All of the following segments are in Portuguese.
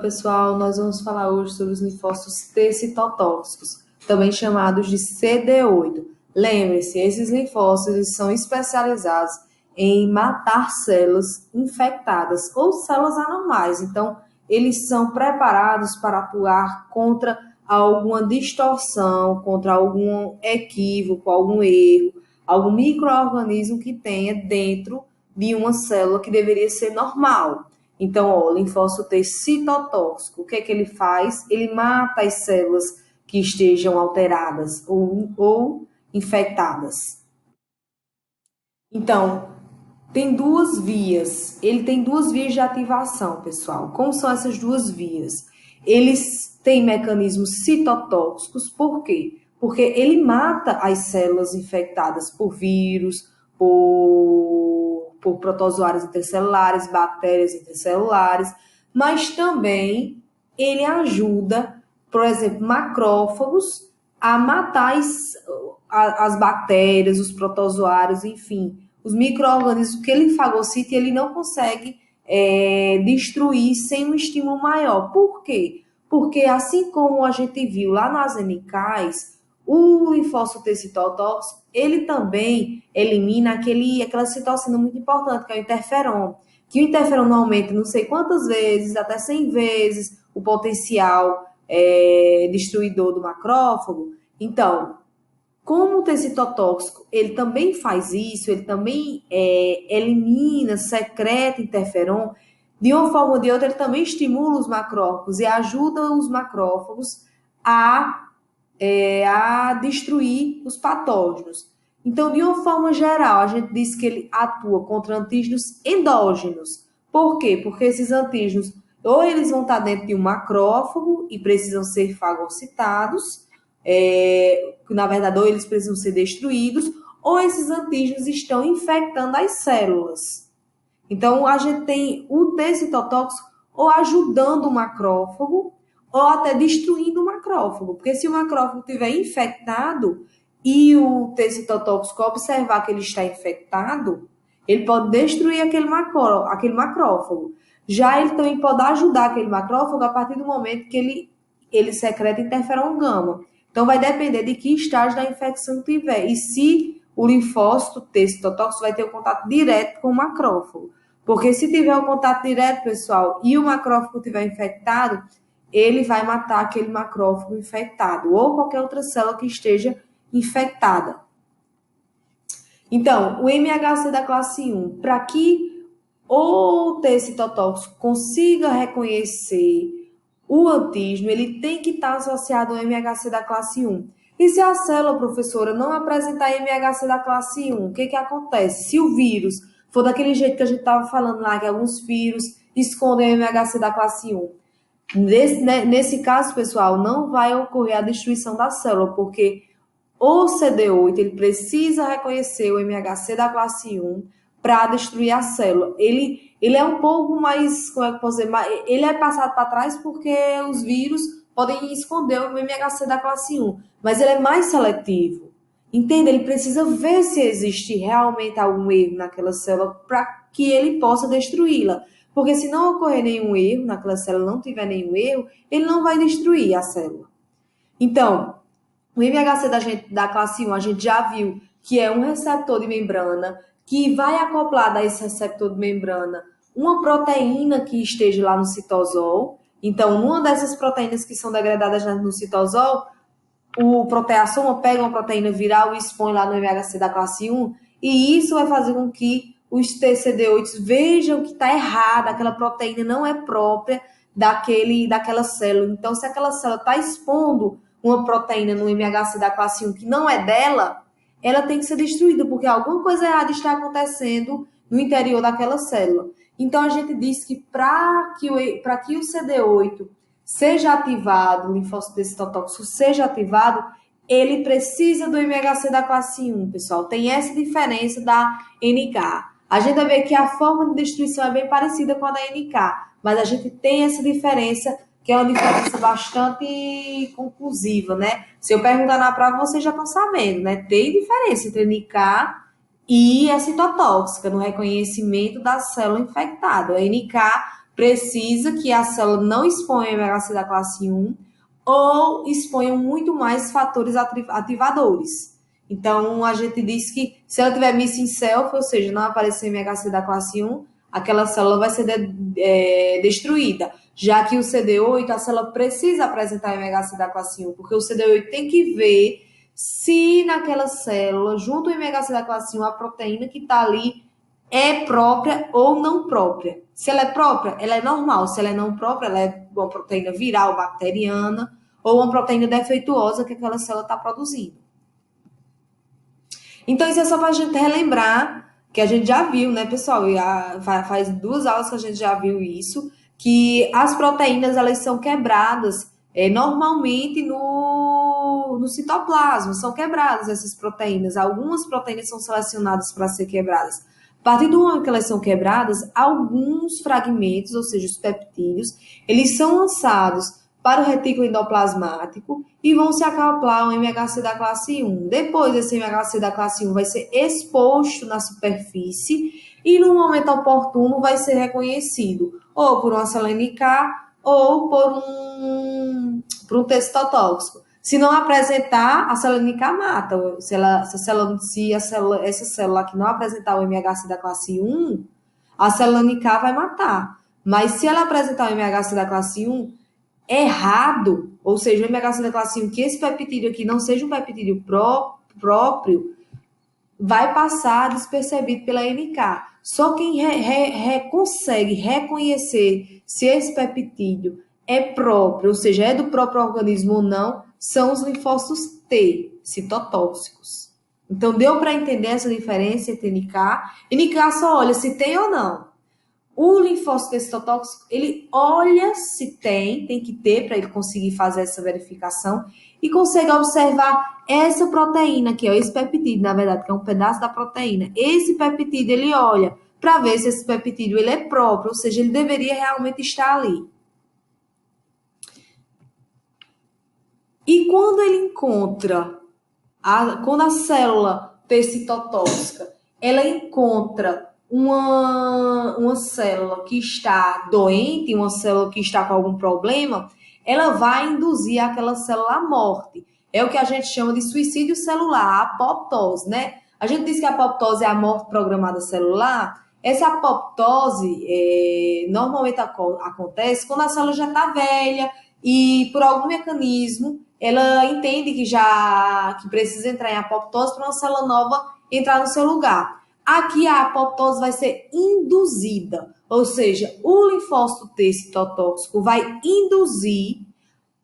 Pessoal, nós vamos falar hoje sobre os linfócitos T citotóxicos, também chamados de CD8. Lembre-se, esses linfócitos são especializados em matar células infectadas ou células anormais. Então, eles são preparados para atuar contra alguma distorção, contra algum equívoco, algum erro, algum micro-organismo que tenha dentro de uma célula que deveria ser normal. Então, o linfócito T citotóxico, o que é que ele faz? Ele mata as células que estejam alteradas ou infectadas. Então, tem duas vias. Ele tem duas vias de ativação, pessoal. Como são essas duas vias? Eles têm mecanismos citotóxicos, por quê? Porque ele mata as células infectadas por vírus, por protozoários intracelulares, bactérias intracelulares, mas também ele ajuda, por exemplo, macrófagos a matar as bactérias, os protozoários, enfim, os micro-organismos que ele fagocita e ele não consegue destruir sem um estímulo maior. Por quê? Porque assim como a gente viu lá nas NKs, o linfócito T citotóxico, ele também elimina aquela citocina muito importante, que é o interferon. Que o interferon aumenta não sei quantas vezes, até 100 vezes, o potencial destruidor do macrófago. Então, como o T citotóxico, ele também faz isso, ele também elimina, secreta interferon, de uma forma ou de outra, ele também estimula os macrófagos e ajuda os macrófagos a destruir os patógenos. Então, de uma forma geral, a gente diz que ele atua contra antígenos endógenos. Por quê? Porque esses antígenos, ou eles vão estar dentro de um macrófago e precisam ser fagocitados, na verdade, ou eles precisam ser destruídos, ou esses antígenos estão infectando as células. Então, a gente tem o T citotóxico ou ajudando o macrófago, ou até destruindo o macrófago. Porque se o macrófago estiver infectado e o T citotóxico observar que ele está infectado, ele pode destruir aquele macrófago. Já ele também pode ajudar aquele macrófago a partir do momento que ele secreta interferon gama. Então, vai depender de que estágio da infecção tiver. E se o linfócito T citotóxico vai ter um contato direto com o macrófago. Porque se tiver um contato direto, pessoal, e o macrófago estiver infectado, ele vai matar aquele macrófago infectado ou qualquer outra célula que esteja infectada. Então, o MHC da classe 1, para que o T citotóxico consiga reconhecer o antígeno, ele tem que estar associado ao MHC da classe 1. E se a célula, professora, não apresentar MHC da classe 1, o que acontece? Se o vírus for daquele jeito que a gente estava falando lá, que alguns vírus escondem o MHC da classe 1, nesse caso, pessoal, não vai ocorrer a destruição da célula, porque o CD8 ele precisa reconhecer o MHC da classe 1 para destruir a célula. Ele é um pouco mais, como é que eu posso dizer, ele é passado para trás porque os vírus podem esconder o MHC da classe 1, mas ele é mais seletivo. Entende? Ele precisa ver se existe realmente algum erro naquela célula para que ele possa destruí-la. Porque se não ocorrer nenhum erro naquela célula, não tiver nenhum erro, ele não vai destruir a célula. Então, o MHC da classe 1, a gente já viu que é um receptor de membrana, que vai acoplar a esse receptor de membrana uma proteína que esteja lá no citosol. Então, numa dessas proteínas que são degradadas no citosol, o proteasoma pega uma proteína viral e expõe lá no MHC da classe 1, e isso vai fazer com que os TCD8 vejam que está errado, aquela proteína não é própria daquela célula. Então, se aquela célula está expondo uma proteína no MHC da classe 1 que não é dela, ela tem que ser destruída, porque alguma coisa errada está acontecendo no interior daquela célula. Então, a gente diz que para que o CD8 seja ativado, o linfócito citotóxico seja ativado, ele precisa do MHC da classe 1, pessoal. Tem essa diferença da NK. A gente vai ver que a forma de destruição é bem parecida com a da NK, mas a gente tem essa diferença, que é uma diferença bastante conclusiva, né? Se eu perguntar na prova, vocês já estão sabendo, né? Tem diferença entre NK e a citotóxica no reconhecimento da célula infectada. A NK precisa que a célula não exponha MHC da classe 1 ou exponha muito mais fatores ativadores. Então, a gente diz que se ela tiver missing self, ou seja, não aparecer MHC da classe 1, aquela célula vai ser destruída. Já que o CD8, a célula precisa apresentar MHC da classe 1, porque o CD8 tem que ver se naquela célula, junto ao MHC da classe 1, a proteína que está ali é própria ou não própria. Se ela é própria, ela é normal. Se ela é não própria, ela é uma proteína viral, bacteriana, ou uma proteína defeituosa que aquela célula está produzindo. Então, isso é só para a gente relembrar, que a gente já viu, né, pessoal? Faz 2 aulas que a gente já viu isso, que as proteínas, elas são quebradas normalmente no citoplasma, são quebradas essas proteínas. Algumas proteínas são selecionadas para ser quebradas. A partir do momento que elas são quebradas, alguns fragmentos, ou seja, os peptídeos, eles são lançados para o retículo endoplasmático e vão se acoplar ao MHC da classe 1. Depois, esse MHC da classe 1 vai ser exposto na superfície e, no momento oportuno, vai ser reconhecido ou por uma célula NK ou por um tecido citótóxico. Se não apresentar, a célula NK mata. Essa célula que não apresentar o MHC da classe 1, a célula NK vai matar. Mas se ela apresentar o MHC da classe 1 errado, ou seja, o MHC da classe 1, que esse peptídeo aqui não seja um peptídeo próprio, vai passar despercebido pela NK. Só quem consegue reconhecer se esse peptídeo é próprio, ou seja, é do próprio organismo ou não, são os linfócitos T, citotóxicos. Então, deu para entender essa diferença entre NK? NK só olha se tem ou não. O linfócito citotóxico, ele olha se tem que ter para ele conseguir fazer essa verificação e consegue observar essa proteína aqui, ó, esse peptídeo, na verdade, que é um pedaço da proteína. Esse peptídeo, ele olha para ver se esse peptídeo ele é próprio, ou seja, ele deveria realmente estar ali. E quando ele encontra, quando a célula T citotóxica, ela encontra uma célula que está doente, uma célula que está com algum problema, ela vai induzir aquela célula à morte. É o que a gente chama de suicídio celular, a apoptose, né? A gente diz que a apoptose é a morte programada celular. Essa apoptose normalmente acontece quando a célula já está velha e, por algum mecanismo, ela entende que precisa entrar em apoptose para uma célula nova entrar no seu lugar. Aqui a apoptose vai ser induzida, ou seja, o linfócito T citotóxico vai induzir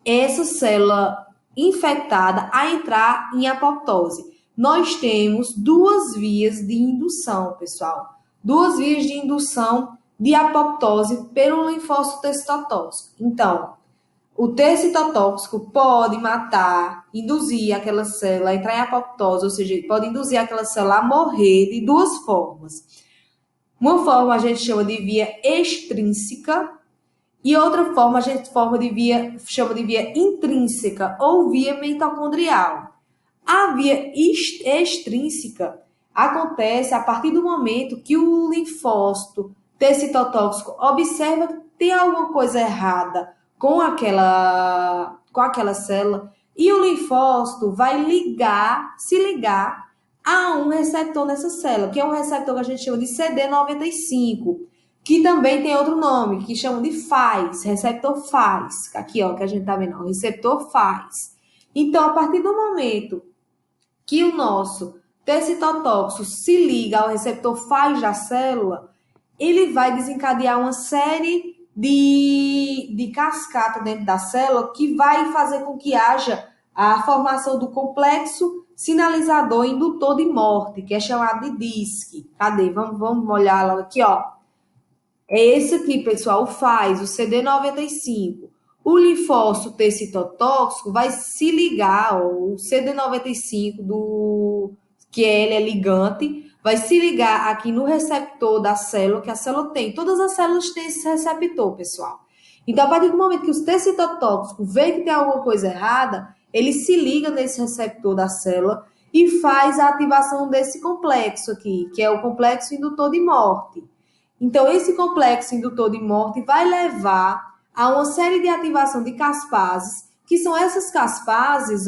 essa célula infectada a entrar em apoptose. Nós temos 2 vias de indução, pessoal. 2 vias de indução de apoptose pelo linfócito T citotóxico. Então, o T citotóxico pode matar, induzir aquela célula a entrar em apoptose, ou seja, pode induzir aquela célula a morrer de 2 formas. Uma forma a gente chama de via extrínseca e outra forma a gente chama de via intrínseca ou via mitocondrial. A via extrínseca acontece a partir do momento que o linfócito T citotóxico observa que tem alguma coisa errada com aquela célula, e o linfócito vai se ligar a um receptor nessa célula, que é um receptor que a gente chama de CD95, que também tem outro nome, que chama de FAS, receptor FAS. Aqui, ó, que a gente tá vendo, ó, receptor FAS. Então, a partir do momento que o nosso T citotóxico se liga ao receptor FAS da célula, ele vai desencadear uma série de cascata dentro da célula que vai fazer com que haja a formação do complexo sinalizador indutor de morte, que é chamado de DISC. Cadê? Vamos olhar logo aqui, ó. É esse aqui, pessoal, o CD95. O linfócito T citotóxico vai se ligar, ó, o CD95 que ele é ligante, vai se ligar aqui no receptor da célula, que a célula tem. Todas as células têm esse receptor, pessoal. Então, a partir do momento que o T citotóxico vê que tem alguma coisa errada, ele se liga nesse receptor da célula e faz a ativação desse complexo aqui, que é o complexo indutor de morte. Então, esse complexo indutor de morte vai levar a uma série de ativação de caspases, que são essas caspases,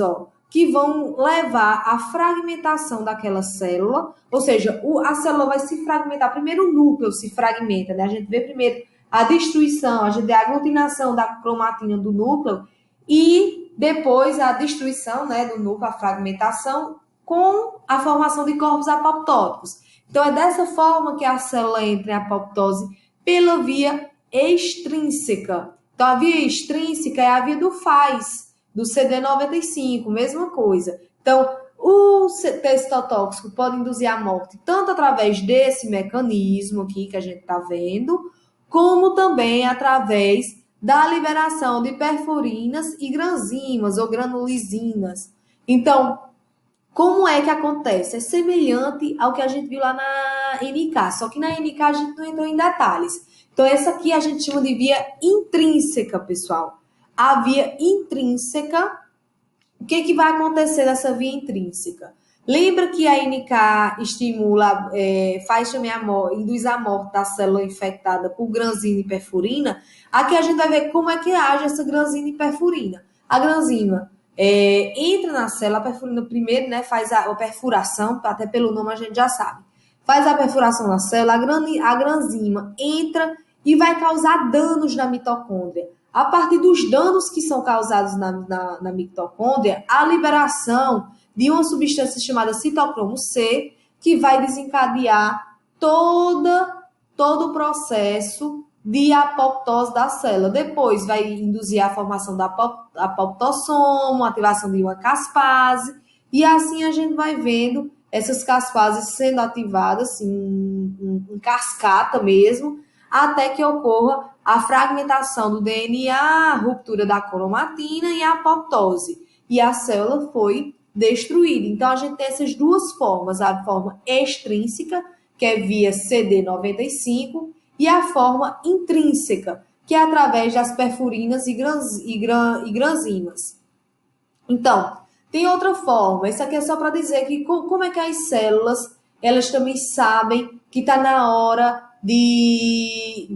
que vão levar à fragmentação daquela célula, ou seja, a célula vai se fragmentar. Primeiro o núcleo se fragmenta, né? A gente vê primeiro a destruição, a gente vê a aglutinação da cromatina do núcleo e depois a destruição, né, do núcleo, a fragmentação, com a formação de corpos apoptóticos. Então, é dessa forma que a célula entra em apoptose pela via extrínseca. Então, a via extrínseca é a via do FAS, do CD95, mesma coisa. Então, o tecido citotóxico pode induzir a morte tanto através desse mecanismo aqui que a gente está vendo, como também através da liberação de perforinas e granzimas ou granulisinas. Então, como é que acontece? É semelhante ao que a gente viu lá na NK, só que na NK a gente não entrou em detalhes. Então, essa aqui a gente chama de via intrínseca, pessoal. A via intrínseca, o que vai acontecer nessa via intrínseca? Lembra que a NK estimula, faz também induz a morte da célula infectada por granzina e perfurina? Aqui a gente vai ver como é que age essa granzina e perfurina. A granzina entra na célula, a perfurina primeiro, né, faz a perfuração, até pelo nome a gente já sabe. Faz a perfuração na célula, a granzima entra e vai causar danos na mitocôndria. A partir dos danos que são causados na mitocôndria, a liberação de uma substância chamada citocromo C, que vai desencadear todo o processo de apoptose da célula. Depois vai induzir a formação da apoptossomo, ativação de uma caspase, e assim a gente vai vendo essas caspases sendo ativadas em cascata mesmo, até que ocorra a fragmentação do DNA, a ruptura da cromatina e a apoptose. E a célula foi destruída. Então, a gente tem essas duas formas, a forma extrínseca, que é via CD95, e a forma intrínseca, que é através das perfurinas e granzimas. Então, tem outra forma. Isso aqui é só para dizer que como é que as células, elas também sabem que está na hora de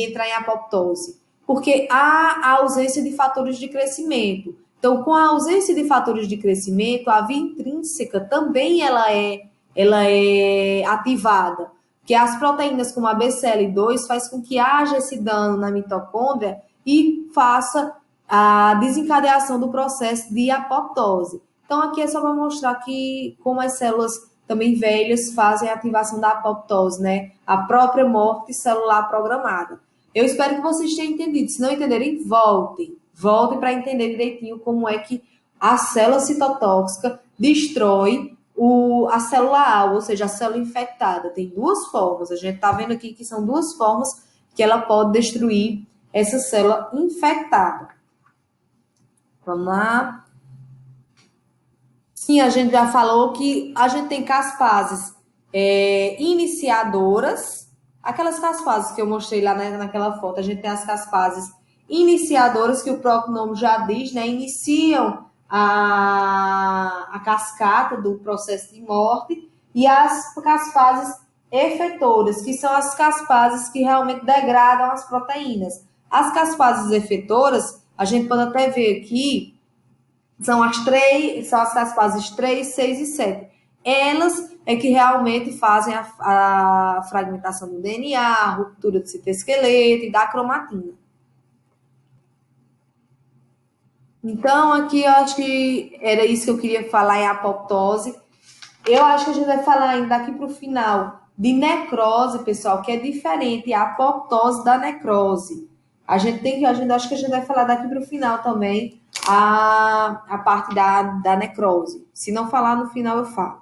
entrar em apoptose. Porque há a ausência de fatores de crescimento. Então, com a ausência de fatores de crescimento, a via intrínseca também ela é ativada. Que as proteínas como a BCL2 faz com que haja esse dano na mitocôndria e faça a desencadeação do processo de apoptose. Então, aqui é só para mostrar que como as células também velhas fazem a ativação da apoptose, né? A própria morte celular programada. Eu espero que vocês tenham entendido. Se não entenderem, voltem para entender direitinho como é que a célula citotóxica destrói a célula-alvo, ou seja, a célula infectada. Tem duas formas. A gente está vendo aqui que são duas formas que ela pode destruir essa célula infectada. Vamos lá. Sim, a gente já falou que a gente tem caspases iniciadoras, aquelas caspases que eu mostrei lá naquela foto. A gente tem as caspases iniciadoras, que o próprio nome já diz, né? Iniciam a cascata do processo de morte, e as caspases efetoras, que são as caspases que realmente degradam as proteínas. As caspases efetoras, a gente pode até ver aqui, são as caspases 3, 6 e 7. Elas é que realmente fazem a fragmentação do DNA, a ruptura do citoesqueleto e da cromatina. Então, aqui eu acho que era isso que eu queria falar em apoptose. Eu acho que a gente vai falar ainda daqui para o final de necrose, pessoal, que é diferente a apoptose da necrose. Acho que a gente vai falar daqui para o final também a parte da necrose. Se não falar no final, eu falo.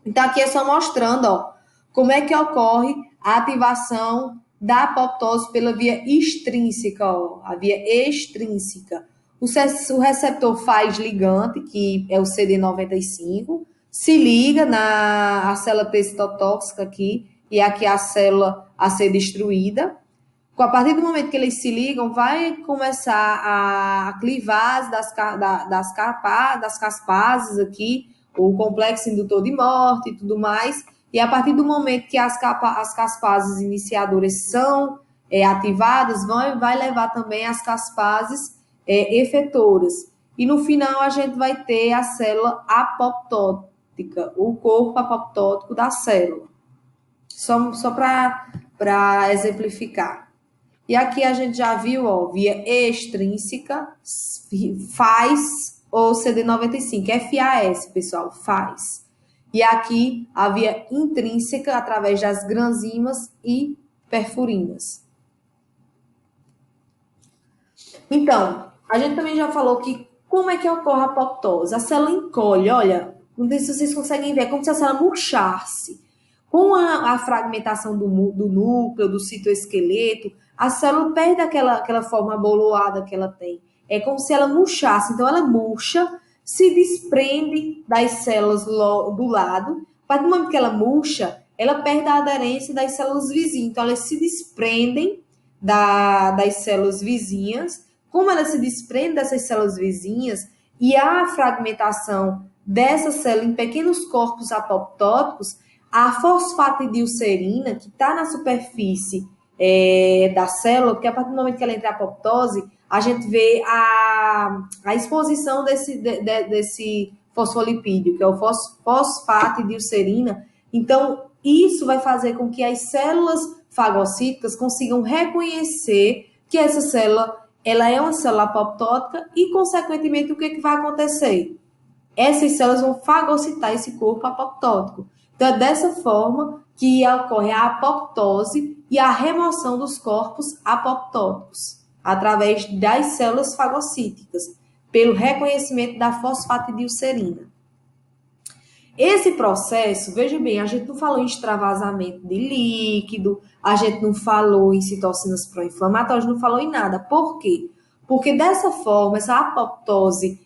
Então, aqui é só mostrando, como é que ocorre a ativação da apoptose pela via extrínseca, a via extrínseca. O receptor faz ligante, que é o CD95, se liga na célula T citotóxica aqui, e aqui a célula a ser destruída. A partir do momento que eles se ligam, vai começar a clivase das caspases aqui, o complexo indutor de morte e tudo mais, e a partir do momento que as caspases iniciadoras são ativadas, vai levar também as caspases efetoras. E no final a gente vai ter a célula apoptótica, o corpo apoptótico da célula. Só para exemplificar. E aqui a gente já viu, ó, via extrínseca, faz ou CD95, FAS, pessoal, faz. E aqui a via intrínseca, através das granzimas e perfurinas. Então, a gente também já falou que como é que ocorre a apoptose? A célula encolhe, olha, não sei se vocês conseguem ver, é como se a célula murchasse. Com a fragmentação do núcleo, do citoesqueleto, a célula perde aquela forma boloada que ela tem. É como se ela murchasse. Então, ela murcha, se desprende das células do lado. A partir do momento que ela murcha, ela perde a aderência das células vizinhas. Então, elas se desprendem das células vizinhas. Como elas se desprendem dessas células vizinhas e a fragmentação dessa célula em pequenos corpos apoptóticos, a fosfatidilcerina, que está na superfície da célula, porque a partir do momento que ela entra em apoptose, a gente vê a exposição desse fosfolipídio, que é o fosfatidilcerina. Então, isso vai fazer com que as células fagocíticas consigam reconhecer que essa célula ela é uma célula apoptótica e, consequentemente, o que vai acontecer? Essas células vão fagocitar esse corpo apoptótico. Então, é dessa forma que ocorre a apoptose e a remoção dos corpos apoptóticos, através das células fagocíticas, pelo reconhecimento da fosfatidilcerina. Esse processo, veja bem, a gente não falou em extravasamento de líquido, a gente não falou em citocinas pró-inflamatórias, não falou em nada. Por quê? Porque dessa forma, essa apoptose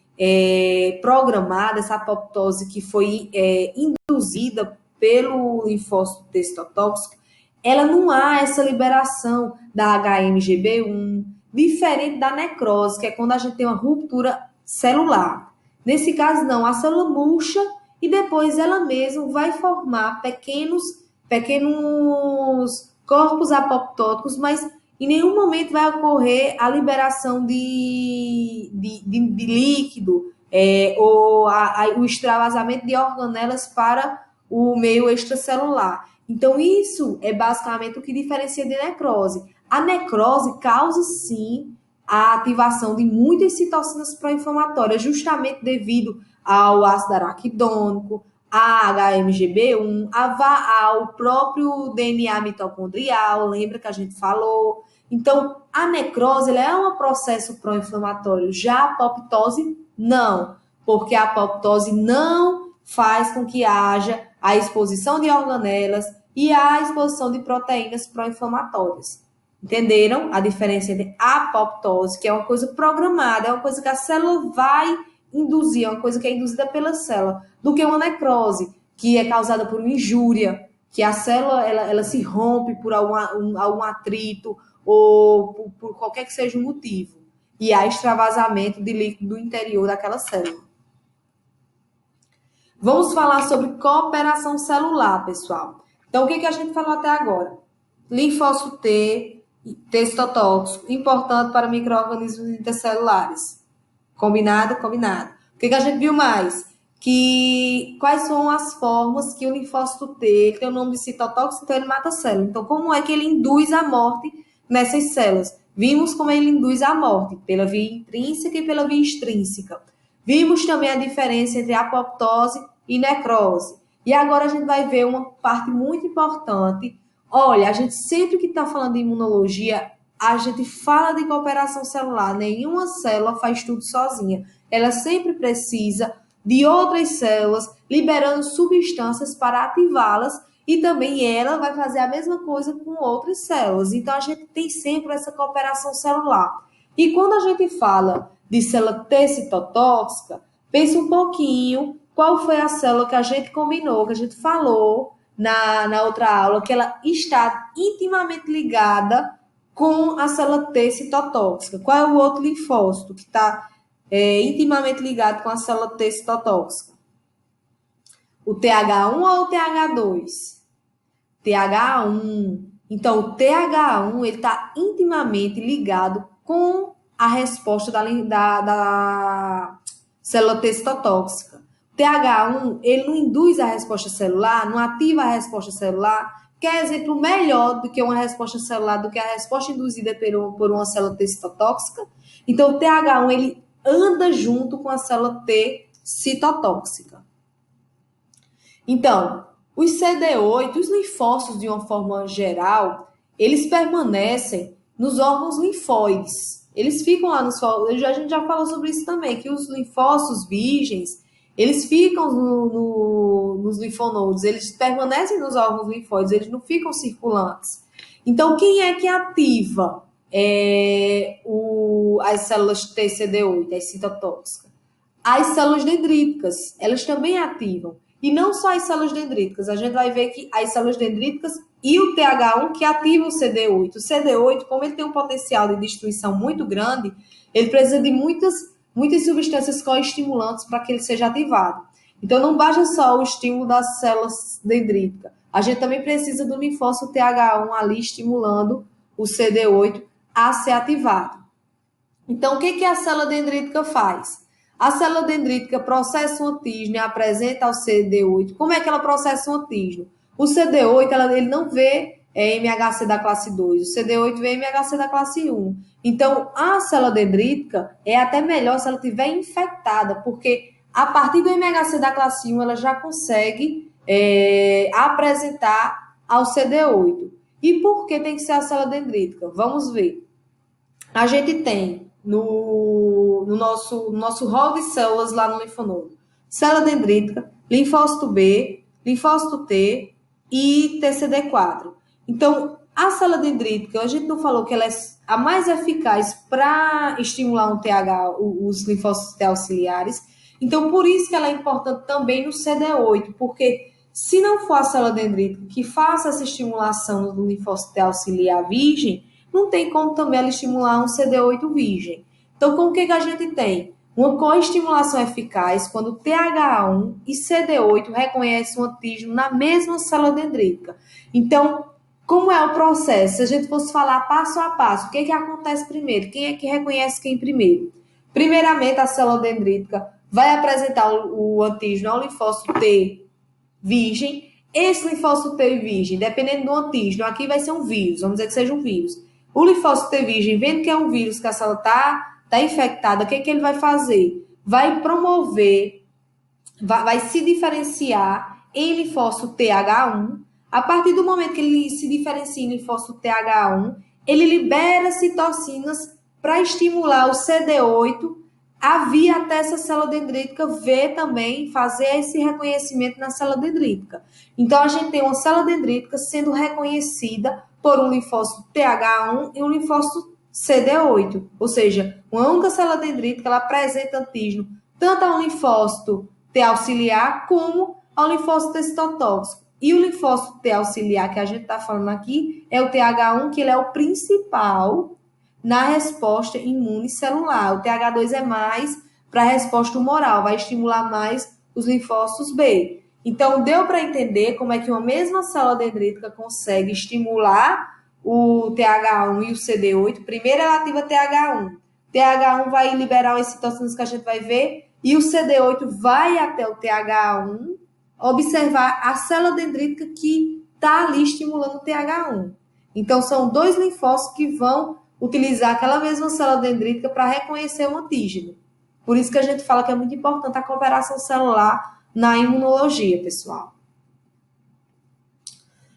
programada, essa apoptose que foi induzida pelo linfócito T citotóxico, ela não há essa liberação da HMGB1, diferente da necrose, que é quando a gente tem uma ruptura celular. Nesse caso, não, a célula murcha e depois ela mesma vai formar pequenos corpos apoptóticos, mas em nenhum momento vai ocorrer a liberação de líquido ou o extravasamento de organelas para o meio extracelular. Então, isso é basicamente o que diferencia de necrose. A necrose causa, sim, a ativação de muitas citocinas pró-inflamatórias, justamente devido ao ácido araquidônico, a HMGB1, ao próprio DNA mitocondrial, lembra que a gente falou? Então, a necrose ela é um processo pró-inflamatório, já a apoptose não, porque a apoptose não faz com que haja a exposição de organelas e a exposição de proteínas pró-inflamatórias. Entenderam a diferença entre apoptose, que é uma coisa programada, é uma coisa que a célula vai induzir, é uma coisa que é induzida pela célula, do que uma necrose, que é causada por uma injúria, que a célula ela se rompe por algum atrito ou por qualquer que seja o motivo, e há extravasamento de líquido do interior daquela célula. Vamos falar sobre cooperação celular, pessoal. Então, o que a gente falou até agora? Linfócito T citotóxico, importante para micro-organismos intercelulares. Combinado? Combinado. O que a gente viu mais? Quais são as formas que o linfócito T tem o nome de citotóxico, então ele mata a célula. Então, como é que ele induz a morte nessas células? Vimos como ele induz a morte, pela via intrínseca e pela via extrínseca. Vimos também a diferença entre apoptose e necrose. E agora a gente vai ver uma parte muito importante. Olha, a gente sempre que está falando de imunologia, a gente fala de cooperação celular. Nenhuma célula faz tudo sozinha. Ela sempre precisa de outras células liberando substâncias para ativá-las e também ela vai fazer a mesma coisa com outras células. Então, a gente tem sempre essa cooperação celular. E quando a gente fala de célula T citotóxica, pense um pouquinho qual foi a célula que a gente combinou, que a gente falou na outra aula, que ela está intimamente ligada com a célula T citotóxica. Qual é o outro linfócito que está intimamente ligado com a célula T citotóxica? O TH1 ou o TH2? TH1. Então, o TH1 ele está intimamente ligado com a resposta da célula T citotóxica. O TH1 ele não induz a resposta celular, não ativa a resposta celular. Quer exemplo melhor do que uma resposta celular, do que a resposta induzida por uma célula T citotóxica? Então, o TH1 ele anda junto com a célula T citotóxica. Então, os CD8, os linfócitos de uma forma geral, eles permanecem nos órgãos linfóides. Eles ficam lá nos... A gente já falou sobre isso também, que os linfócitos virgens, eles ficam nos linfonodos, eles permanecem nos órgãos linfóides, eles não ficam circulantes. Então, quem é que ativa as células TCD8, as citotóxicas? As células dendríticas, elas também ativam. E não só as células dendríticas, a gente vai ver que as células dendríticas e o TH1 que ativam o CD8. O CD8, como ele tem um potencial de destruição muito grande, ele precisa de muitas substâncias coestimulantes para que ele seja ativado. Então, não basta só o estímulo das células dendríticas. A gente também precisa do linfócito TH1 ali estimulando o CD8 a ser ativado. Então, o que a célula dendrítica faz? A célula dendrítica processa um antígeno e apresenta ao CD8. Como é que ela processa um antígeno? O CD8 ele não vê MHC da classe 2, o CD8 vê MHC da classe 1. Então, a célula dendrítica é até melhor se ela estiver infectada, porque a partir do MHC da classe 1 ela já consegue apresentar ao CD8. E por que tem que ser a célula dendrítica? Vamos ver. A gente tem no nosso rol de células lá no linfonodo célula dendrítica, linfócito B, linfócito T e TCD4. Então, a célula dendrítica, a gente não falou que ela é a mais eficaz para estimular um TH, os linfócitos T auxiliares. Então, por isso que ela é importante também no CD8, porque se não for a célula dendrítica que faça essa estimulação do linfócito T auxiliar virgem, não tem como também ela estimular um CD8 virgem. Então, com o que a gente tem? Uma coestimulação eficaz quando TH1 e CD8 reconhecem um antígeno na mesma célula dendrítica. Então, como é o processo? Se a gente fosse falar passo a passo, o que acontece primeiro? Quem é que reconhece quem primeiro? Primeiramente, a célula dendrítica vai apresentar o antígeno ao linfócito T virgem. Esse linfócito T virgem, dependendo do antígeno, aqui vai ser um vírus, vamos dizer que seja um vírus. O linfócito T virgem, vendo que é um vírus, que a célula está infectada, o que ele vai fazer? Vai promover, vai se diferenciar em linfócito TH1. A partir do momento que ele se diferencia em linfócito TH1, ele libera citocinas para estimular o CD8 a vir até essa célula dendrítica, ver também, fazer esse reconhecimento na célula dendrítica. Então, a gente tem uma célula dendrítica sendo reconhecida por um linfócito TH1 e um linfócito CD8. Ou seja, uma única célula dendrítica, ela apresenta antígeno tanto ao linfócito T auxiliar como ao linfócito T citotóxico. E o linfócito T auxiliar que a gente está falando aqui é o TH1, que ele é o principal na resposta imune celular. O TH2 é mais para a resposta humoral, vai estimular mais os linfócitos B. Então, deu para entender como é que uma mesma célula dendrítica consegue estimular o TH1 e o CD8. Primeiro ela ativa TH1. TH1 vai liberar as citocinas que a gente vai ver, e o CD8 vai até o TH1 observar a célula dendrítica que está ali estimulando o TH1. Então, são dois linfócitos que vão utilizar aquela mesma célula dendrítica para reconhecer o antígeno. Por isso que a gente fala que é muito importante a cooperação celular na imunologia, pessoal.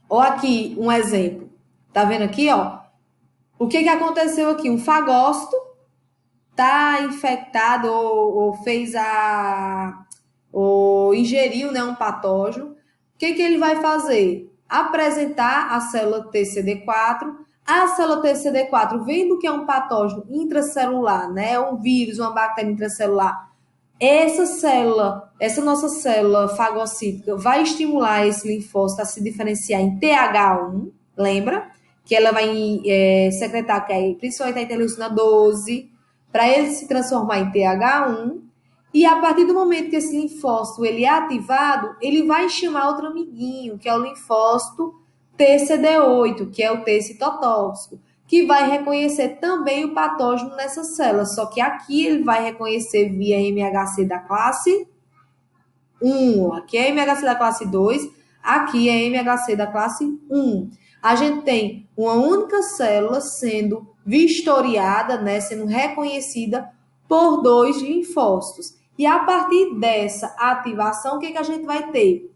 Ou aqui, um exemplo. Tá vendo aqui, ó? O que aconteceu aqui? Um fagócito tá infectado ou fez ou ingeriu, né, um patógeno. O que ele vai fazer? Apresentar a célula TCD4. A célula TCD4, vendo que é um patógeno intracelular, né, um vírus, uma bactéria intracelular, essa nossa célula fagocítica vai estimular esse linfócito a se diferenciar em TH1, lembra? Que ela vai secretar, principalmente a interleucina 12, para ele se transformar em TH1. E a partir do momento que esse linfócito ele é ativado, ele vai chamar outro amiguinho, que é o linfócito TCD8, que é o T citotóxico, que vai reconhecer também o patógeno nessa célula, só que aqui ele vai reconhecer via MHC da classe 1, aqui é MHC da classe 2, aqui é MHC da classe 1. A gente tem uma única célula sendo vistoriada, né, sendo reconhecida por 2 linfócitos. E a partir dessa ativação, o que a gente vai ter?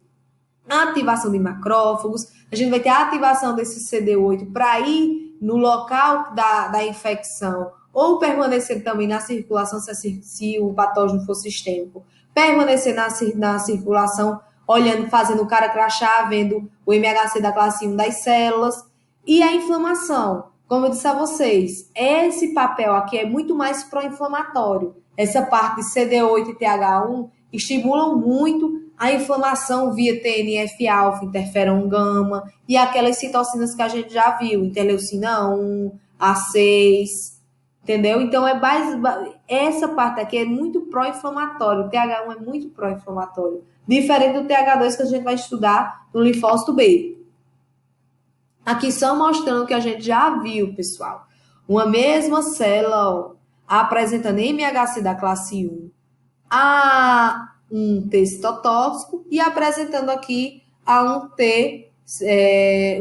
A ativação de macrófagos, a gente vai ter a ativação desse CD8 para ir no local da infecção ou permanecer também na circulação se o patógeno for sistêmico, permanecer na circulação, olhando, fazendo o cara crachá, vendo o MHC da classe 1 das células. E a inflamação, como eu disse a vocês, esse papel aqui é muito mais pró-inflamatório. Essa parte de CD8 e TH1 estimulam muito a inflamação via TNF-alfa, interferon gama e aquelas citocinas que a gente já viu, interleucina 1, A6, entendeu? Então, essa parte aqui é muito pró-inflamatório, o TH1 é muito pró-inflamatório, diferente do TH2 que a gente vai estudar no linfócito B. Aqui só mostrando que a gente já viu, pessoal, uma mesma célula, ó, apresentando MHC da classe 1, a um T citotóxico e apresentando aqui a um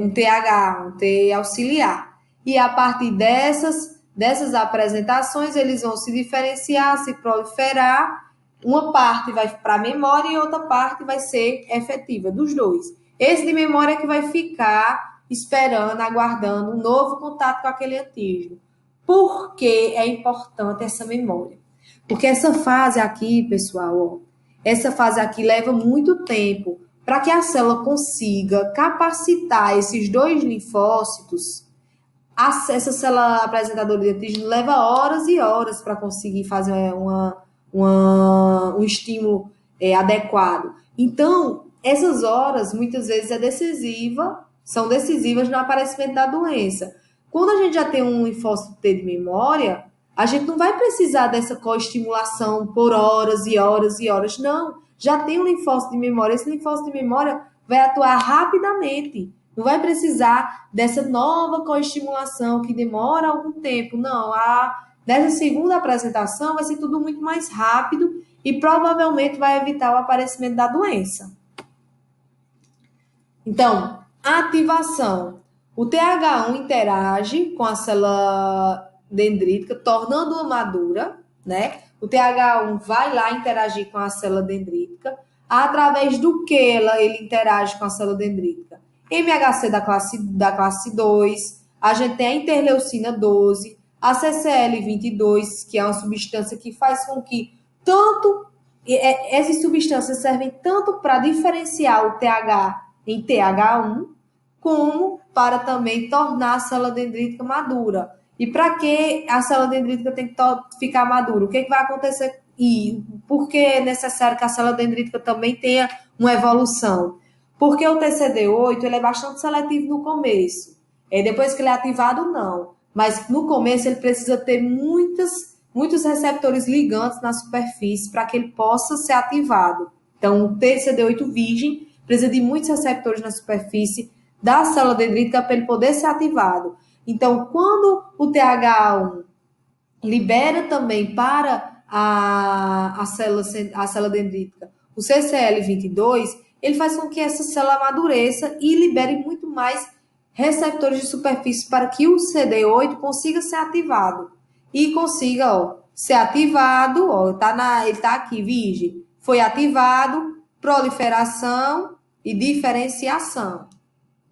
TH, um T auxiliar. E a partir dessas apresentações, eles vão se diferenciar, se proliferar. Uma parte vai para a memória e outra parte vai ser efetiva, dos dois. Esse de memória é que vai ficar esperando, aguardando um novo contato com aquele antígeno. Por que é importante essa memória? Porque essa fase aqui, pessoal, ó, essa fase aqui leva muito tempo para que a célula consiga capacitar esses 2 linfócitos. Essa célula apresentadora de antígeno leva horas e horas para conseguir fazer um estímulo adequado. Então, essas horas, muitas vezes, são decisivas no aparecimento da doença. Quando a gente já tem um linfócito T de memória, a gente não vai precisar dessa coestimulação por horas e horas e horas, não. Já tem um linfócito de memória, esse linfócito de memória vai atuar rapidamente. Não vai precisar dessa nova coestimulação que demora algum tempo, não. Dessa segunda apresentação vai ser tudo muito mais rápido e provavelmente vai evitar o aparecimento da doença. Então, ativação. O TH1 interage com a célula dendrítica, tornando-a madura, né? O TH1 vai lá interagir com a célula dendrítica. Através do que ele interage com a célula dendrítica? MHC da classe 2, a gente tem a interleucina 12, a CCL22, que é uma substância que faz com que essas substâncias servem tanto para diferenciar o TH em TH1, como para também tornar a célula dendrítica madura. E para que a célula dendrítica tem que ficar madura? O que vai acontecer? E por que é necessário que a célula dendrítica também tenha uma evolução? Porque o TCD8 ele é bastante seletivo no começo. Depois que ele é ativado, não. Mas no começo ele precisa ter muitos receptores ligantes na superfície para que ele possa ser ativado. Então, o TCD8 virgem precisa de muitos receptores na superfície da célula dendrítica para ele poder ser ativado. Então, quando o TH1 libera também para a célula dendrítica o CCL22, ele faz com que essa célula amadureça e libere muito mais receptores de superfície para que o CD8 consiga ser ativado. E consiga ser ativado, ele está aqui, virgem, foi ativado, proliferação e diferenciação.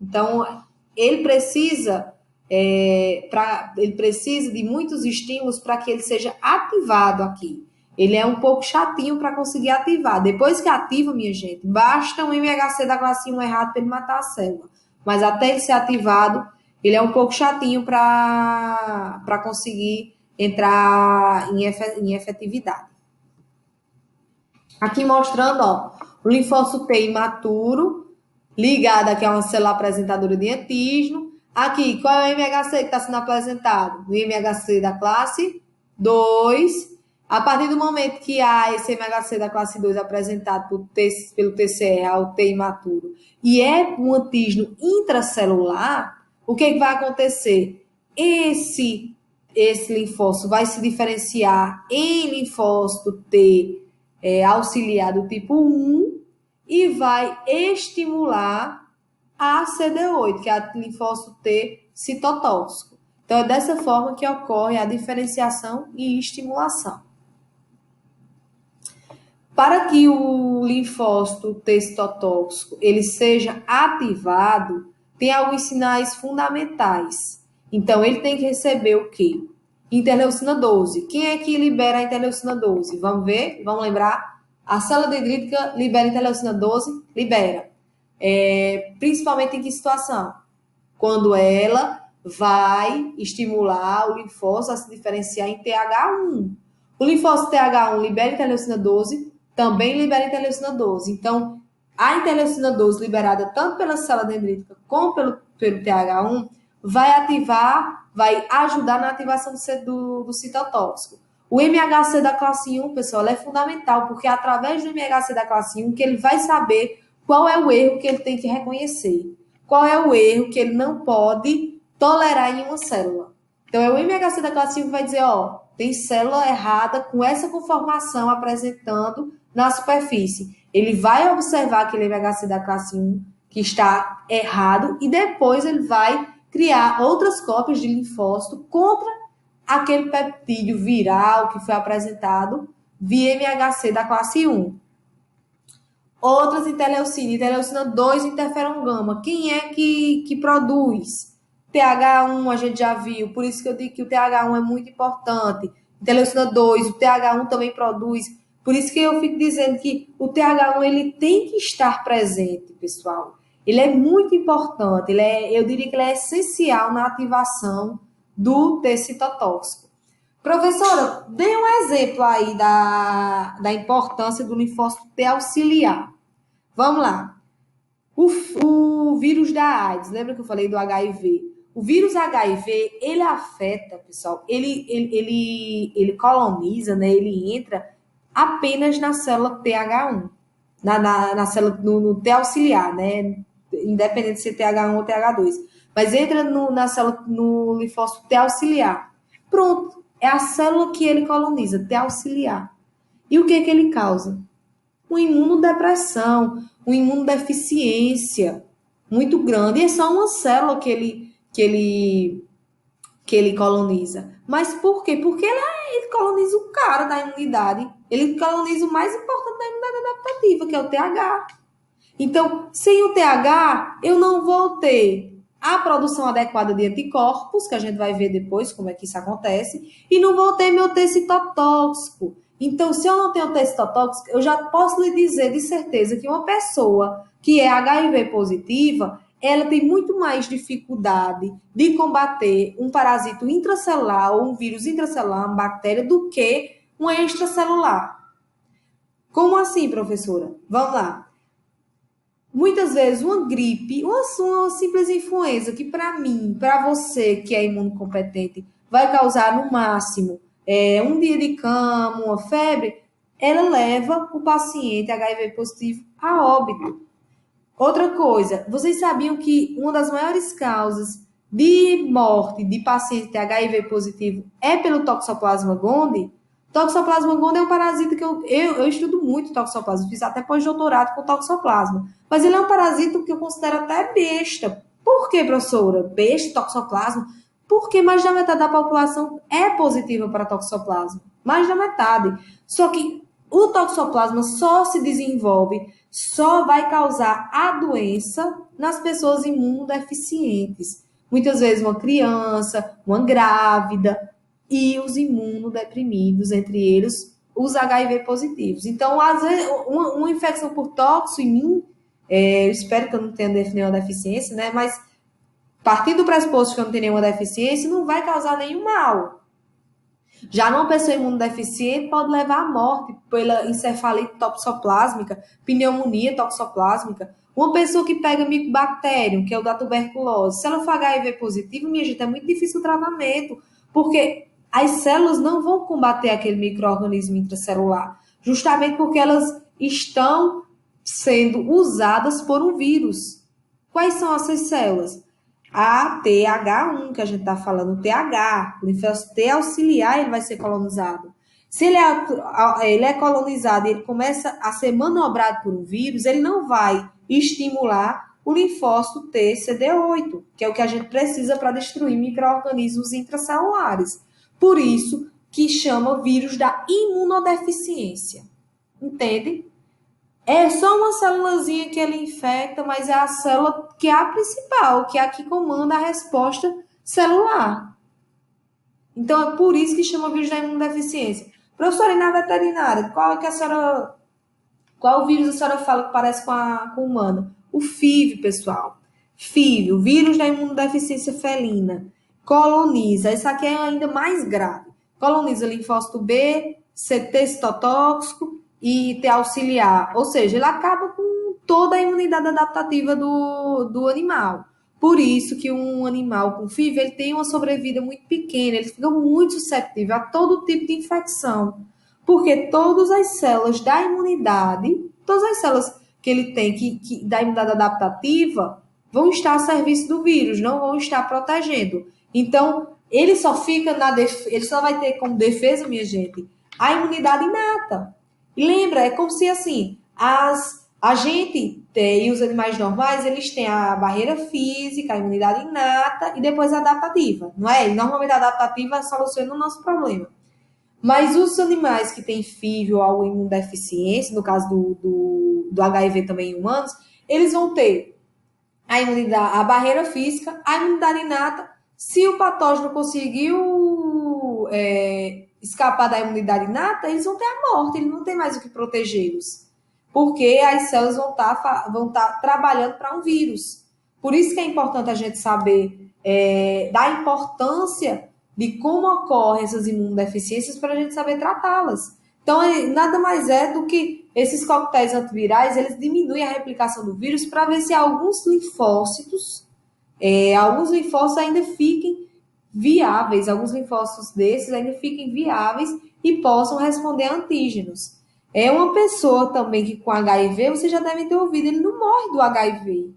Então, ele precisa de muitos estímulos para que ele seja ativado aqui. Ele é um pouco chatinho para conseguir ativar. Depois que ativa, minha gente, basta um MHC da classe 1 errado para ele matar a célula. Mas até ele ser ativado, ele é um pouco chatinho para conseguir entrar em efetividade. Aqui mostrando, o linfócito T imaturo, ligado aqui a uma célula apresentadora de antígeno. Aqui, qual é o MHC que está sendo apresentado? O MHC da classe 2. A partir do momento que há esse MHC da classe 2 apresentado pelo TCR ao T imaturo e é um antígeno intracelular, o que vai acontecer? Esse linfócito vai se diferenciar em linfócito T auxiliar do tipo 1 e vai estimular a CD8, que é a linfócito T citotóxico. Então, é dessa forma que ocorre a diferenciação e estimulação. Para que o linfócito T citotóxico ele seja ativado, tem alguns sinais fundamentais. Então, ele tem que receber o quê? Interleucina 12. Quem é que libera a interleucina 12? Vamos ver? Vamos lembrar? A célula dendrítica libera interleucina 12? Libera. Principalmente em que situação? Quando ela vai estimular o linfócito a se diferenciar em TH1. O linfócito TH1 libera interleucina 12, também libera interleucina 12. Então, a interleucina 12 liberada tanto pela célula dendrítica como pelo TH1 vai ativar, vai ajudar na ativação do citotóxico. O MHC da classe 1, pessoal, é fundamental, porque é através do MHC da classe 1 que ele vai saber qual é o erro que ele tem que reconhecer. Qual é o erro que ele não pode tolerar em uma célula. Então, é o MHC da classe 5 que vai dizer, tem célula errada com essa conformação apresentando na superfície. Ele vai observar aquele MHC da classe 1 que está errado e depois ele vai criar outras cópias de linfócito contra aquele peptídeo viral que foi apresentado via MHC da classe 1. Outras interleucina 2, interferon gama. Quem é que produz? TH1 a gente já viu, por isso que eu digo que o TH1 é muito importante. Interleucina 2, o TH1 também produz. Por isso que eu fico dizendo que o TH1 ele tem que estar presente, pessoal. Ele é muito importante, eu diria que ele é essencial na ativação do T citotóxico. Professora, dê um exemplo aí da importância do linfócito T auxiliar. Vamos lá. O vírus da AIDS, lembra que eu falei do HIV? O vírus HIV, ele afeta, pessoal, ele coloniza, né? Ele entra apenas na célula TH1, na célula, no T auxiliar, né? Independente de ser TH1 ou TH2. Mas entra no linfócito T auxiliar. Pronto. É a célula que ele coloniza, T auxiliar. E o que ele causa? Uma imunodepressão, uma imunodeficiência muito grande. E é só uma célula que ele coloniza. Mas por quê? Porque ele coloniza o cara da imunidade. Ele coloniza o mais importante da imunidade adaptativa, que é o TH. Então, sem o TH, eu não vou ter a produção adequada de anticorpos, que a gente vai ver depois como é que isso acontece, e não vou ter meu T citotóxico. Então, se eu não tenho T citotóxico, eu já posso lhe dizer de certeza que uma pessoa que é HIV positiva, ela tem muito mais dificuldade de combater um parasito intracelular ou um vírus intracelular, uma bactéria, do que uma extracelular. Como assim, professora? Vamos lá. Muitas vezes uma gripe, uma simples influenza, que para mim, para você que é imunocompetente, vai causar no máximo um dia de cama, uma febre, ela leva o paciente HIV positivo a óbito. Outra coisa, vocês sabiam que uma das maiores causas de morte de paciente HIV positivo é pelo Toxoplasma gondii? Toxoplasma gondii é um parasita que eu estudo muito toxoplasma, fiz até pós-doutorado com toxoplasma, mas ele é um parasita que eu considero até besta. Por que, professora? Besta, toxoplasma? Porque mais da metade da população é positiva para toxoplasma. Mais da metade. Só que o toxoplasma só se desenvolve, só vai causar a doença nas pessoas imunodeficientes. Muitas vezes uma criança, uma grávida e os imunodeprimidos, entre eles os HIV positivos. Então, às vezes, uma infecção por tóxico em mim, eu espero que eu não tenha nenhuma deficiência, né? Mas partindo do pressuposto que eu não tenho nenhuma deficiência, não vai causar nenhum mal. Já numa pessoa imunodeficiente pode levar à morte pela encefalite toxoplásmica, pneumonia toxoplásmica. Uma pessoa que pega micobacterium, que é o da tuberculose, se ela for HIV positivo, minha gente, é muito difícil o tratamento, porque as células não vão combater aquele micro-organismo intracelular, justamente porque elas estão sendo usadas por um vírus. Quais são essas células? A TH1, que a gente está falando, o TH, o linfócito T auxiliar, ele vai ser colonizado. Se ele é colonizado e ele começa a ser manobrado por um vírus, ele não vai estimular o linfócito T CD8, que é o que a gente precisa para destruir micro-organismos intracelulares. Por isso que chama vírus da imunodeficiência. Entende? É só uma célulazinha que ele infecta, mas é a célula que é a principal, que é a que comanda a resposta celular. Então, é por isso que chama vírus da imunodeficiência. Professora, e na veterinária, qual vírus a senhora fala que parece com o humano? O FIV, pessoal. FIV, o vírus da imunodeficiência felina. Coloniza, isso aqui é ainda mais grave. Coloniza linfócito B, CT citotóxico e T auxiliar. Ou seja, ele acaba com toda a imunidade adaptativa do animal. Por isso que um animal com FIV, ele tem uma sobrevida muito pequena, ele fica muito suscetível a todo tipo de infecção. Porque todas as células da imunidade, todas as células que ele tem da imunidade adaptativa, vão estar a serviço do vírus, não vão estar protegendo. Então, ele só fica ele só vai ter como defesa, minha gente, a imunidade inata. E lembra, é como se assim, a gente e os animais normais, eles têm a barreira física, a imunidade inata e depois a adaptativa, não é? E normalmente a adaptativa soluciona o nosso problema. Mas os animais que têm FIV ou alguma imunodeficiência, no caso do HIV também em humanos, eles vão ter a imunidade, a barreira física, a imunidade inata. Se o patógeno conseguiu escapar da imunidade inata, eles vão ter a morte, eles não tem mais o que protegê-los. Porque as células vão tá trabalhando para um vírus. Por isso que é importante a gente saber da importância de como ocorrem essas imunodeficiências para a gente saber tratá-las. Então, nada mais é do que esses coquetéis antivirais, eles diminuem a replicação do vírus para ver se alguns linfócitos ainda fiquem viáveis, alguns linfócitos desses ainda fiquem viáveis e possam responder a antígenos. É uma pessoa também que com HIV, vocês já devem ter ouvido, ele não morre do HIV.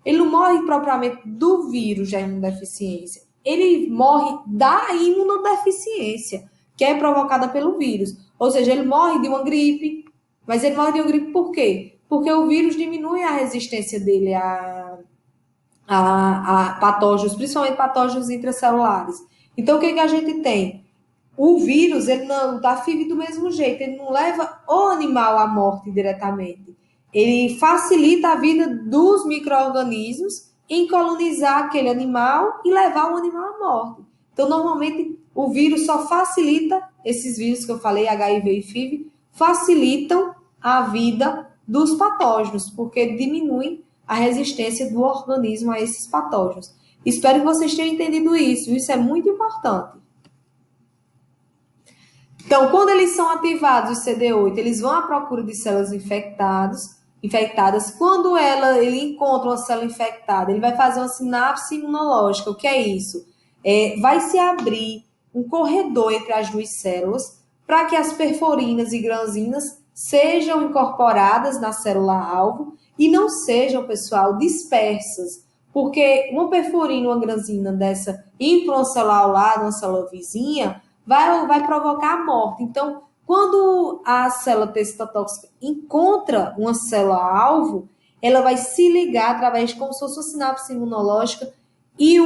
Ele não morre propriamente do vírus da imunodeficiência. Ele morre da imunodeficiência, que é provocada pelo vírus. Ou seja, ele morre de uma gripe, mas ele morre de uma gripe por quê? Porque o vírus diminui a resistência dele a patógenos, principalmente patógenos intracelulares. Então, o que a gente tem? O vírus, ele não dá FIV do mesmo jeito, ele não leva o animal à morte diretamente. Ele facilita a vida dos micro-organismos em colonizar aquele animal e levar o animal à morte. Então, normalmente, o vírus só facilita, esses vírus que eu falei, HIV e FIV, facilitam a vida dos patógenos, porque diminuem a resistência do organismo a esses patógenos. Espero que vocês tenham entendido isso. Isso é muito importante. Então, quando eles são ativados, os CD8, eles vão à procura de células infectadas. Quando ele encontra uma célula infectada, ele vai fazer uma sinapse imunológica. O que é isso? Vai se abrir um corredor entre as duas células para que as perforinas e granzinas sejam incorporadas na célula-alvo e não sejam, pessoal, dispersas. Porque uma perforina, uma granzina dessa, ir para uma célula ao lado, uma célula vizinha, vai provocar a morte. Então, quando a célula T citotóxica encontra uma célula-alvo, ela vai se ligar através de como se fosse uma sinapse imunológica e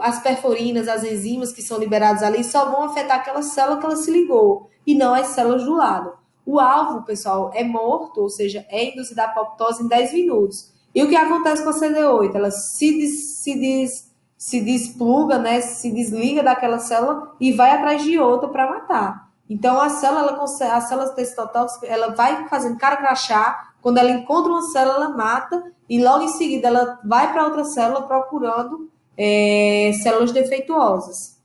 as perforinas, as enzimas que são liberadas ali só vão afetar aquela célula que ela se ligou e não as células do lado. O alvo, pessoal, é morto, ou seja, é induzida a apoptose em 10 minutos. E o que acontece com a CD8? Ela se despluga, né, se desliga daquela célula e vai atrás de outra para matar. Então, a célula citotóxica, ela vai fazendo cara crachá, quando ela encontra uma célula, ela mata, e logo em seguida ela vai para outra célula procurando células defeituosas.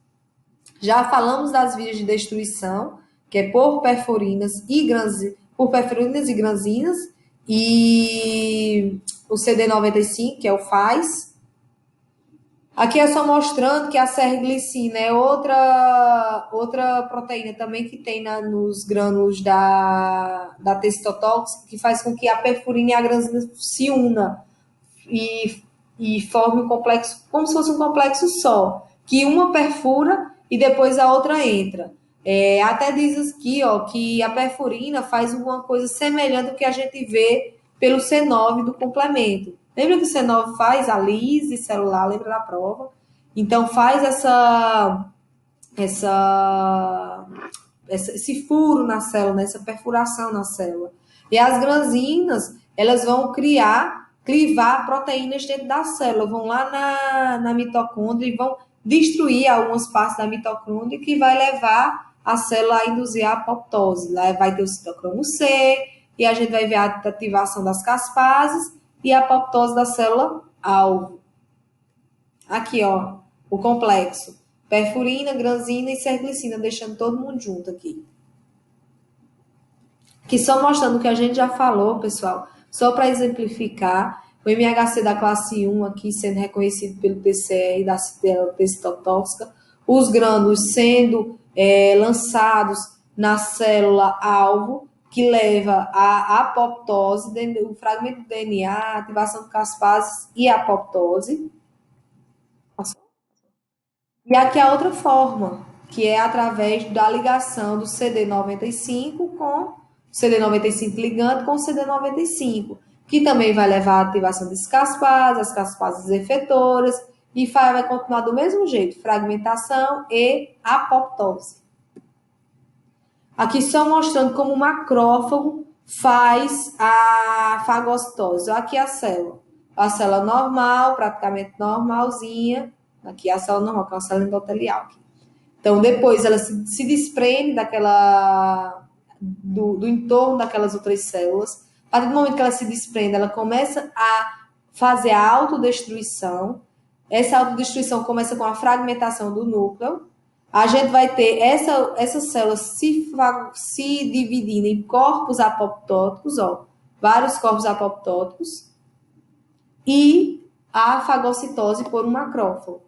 Já falamos das vias de destruição, que é por perforinas e granzinas, e o CD95, que é o FAS, Aqui é só mostrando que a serglicina é outra proteína também que tem nos grânulos da testotóxica, que faz com que a perfurina e a granzina se una e forme um complexo, como se fosse um complexo só, que uma perfura e depois a outra entra. Até diz aqui, ó, que a perfurina faz uma coisa semelhante ao que a gente vê pelo C9 do complemento. Lembra que o C9 faz a lise celular, lembra da prova? Então faz esse furo na célula, né? Essa perfuração na célula. E as granzinas, elas vão clivar proteínas dentro da célula, vão lá na mitocôndria e vão destruir algumas partes da mitocôndria que vai levar a célula a induzir a apoptose. Lá vai ter o citocromo C, e a gente vai ver a ativação das caspases e a apoptose da célula alvo. Aqui, ó, o complexo. Perfurina, granzina e serglicina, deixando todo mundo junto aqui. Aqui só mostrando o que a gente já falou, pessoal. Só para exemplificar, o MHC da classe 1 aqui sendo reconhecido pelo PCR da citotóxica, os grânulos sendo lançados na célula-alvo, que leva à apoptose, o fragmento do DNA, ativação de caspases e apoptose. E aqui a outra forma, que é através da ligação do CD95 com CD95 ligando com CD95, que também vai levar à ativação das caspases, as caspases efetoras, e vai continuar do mesmo jeito, fragmentação e apoptose. Aqui só mostrando como o macrófago faz a fagocitose. Aqui a célula normal, praticamente normalzinha. Aqui a célula normal, que é uma célula endotelial. Então, depois ela se desprende do entorno daquelas outras células. A partir do momento que ela se desprende, ela começa a fazer a autodestruição. Essa autodestruição começa com a fragmentação do núcleo. A gente vai ter essas células se dividindo em corpos apoptóticos, ó, vários corpos apoptóticos, e a fagocitose por um macrófago,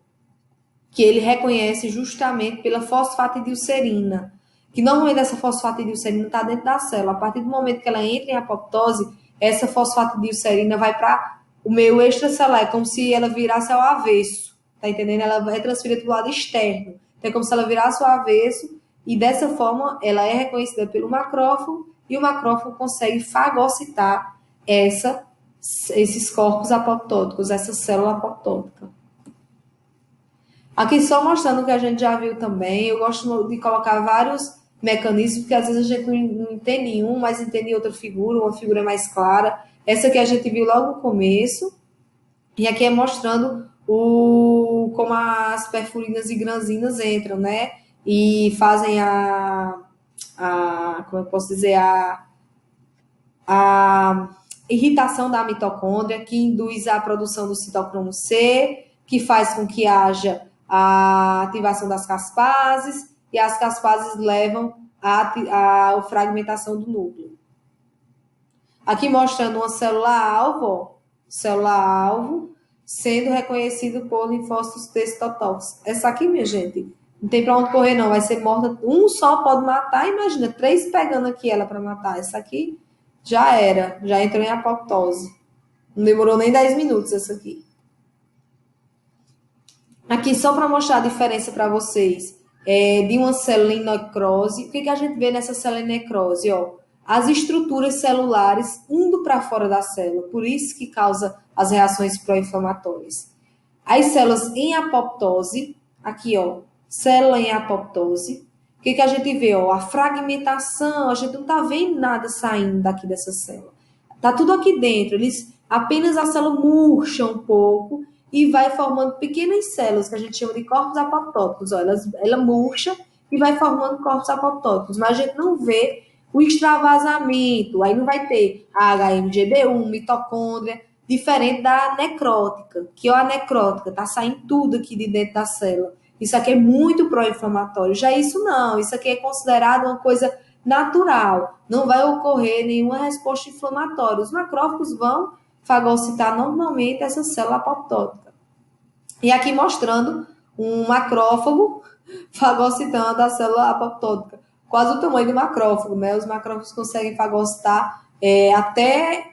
que ele reconhece justamente pela fosfatidilcerina, que normalmente essa fosfatidilcerina está dentro da célula. A partir do momento que ela entra em apoptose, essa fosfatidilcerina vai para o meio extracelular, é como se ela virasse ao avesso, tá entendendo? Ela é transferida para o lado externo. Então, é como se ela virasse ao avesso, e dessa forma ela é reconhecida pelo macrófago, e o macrófago consegue fagocitar esses corpos apoptóticos, essa célula apoptótica. Aqui só mostrando o que a gente já viu também. Eu gosto de colocar vários mecanismos, porque às vezes a gente não entende um, mas entende outra figura, uma figura mais clara. Essa aqui a gente viu logo no começo, e aqui é mostrando como as perfurinas e granzinas entram, né? E fazem como eu posso dizer, a irritação da mitocôndria, que induz a produção do citocromo C, que faz com que haja a ativação das caspases, e as caspases levam à fragmentação do núcleo. Aqui mostrando uma célula-alvo, sendo reconhecido por linfócitos testotóxicos. Essa aqui, minha gente, não tem para onde correr não, vai ser morta, um só pode matar, imagina, 3 pegando aqui ela para matar. Essa aqui já entrou em apoptose. Não demorou nem 10 minutos essa aqui. Aqui só para mostrar a diferença para vocês de uma célula em necrose. O que a gente vê nessa célula em necrose? Ó, as estruturas celulares indo para fora da célula, por isso que causa as reações pró-inflamatórias. As células em apoptose, aqui ó, célula em apoptose, o que a gente vê? Ó, a fragmentação, a gente não está vendo nada saindo daqui dessa célula. Está tudo aqui dentro, apenas a célula murcha um pouco e vai formando pequenas células, que a gente chama de corpos apoptóticos. Ó, ela murcha e vai formando corpos apoptóticos, mas a gente não vê o extravasamento, aí não vai ter a HMGB1, mitocôndria, diferente da necrótica, que ó, a necrótica está saindo tudo aqui de dentro da célula. Isso aqui é muito pró-inflamatório. Já isso não, isso aqui é considerado uma coisa natural. Não vai ocorrer nenhuma resposta inflamatória. Os macrófagos vão fagocitar normalmente essa célula apoptótica. E aqui mostrando um macrófago fagocitando a célula apoptótica. Quase o tamanho do macrófago, né? Os macrófagos conseguem fagocitar até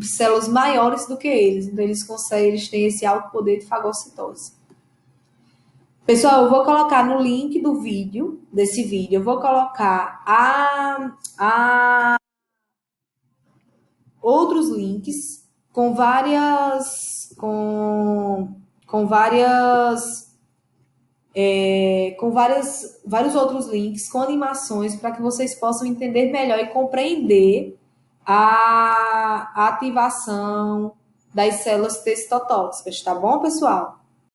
células maiores do que eles. Então, eles têm esse alto poder de fagocitose. Pessoal, eu vou colocar no link do vídeo, desse vídeo, eu vou colocar outros links com vários outros links com animações para que vocês possam entender melhor e compreender a ativação das células T citotóxicas, tá bom, pessoal?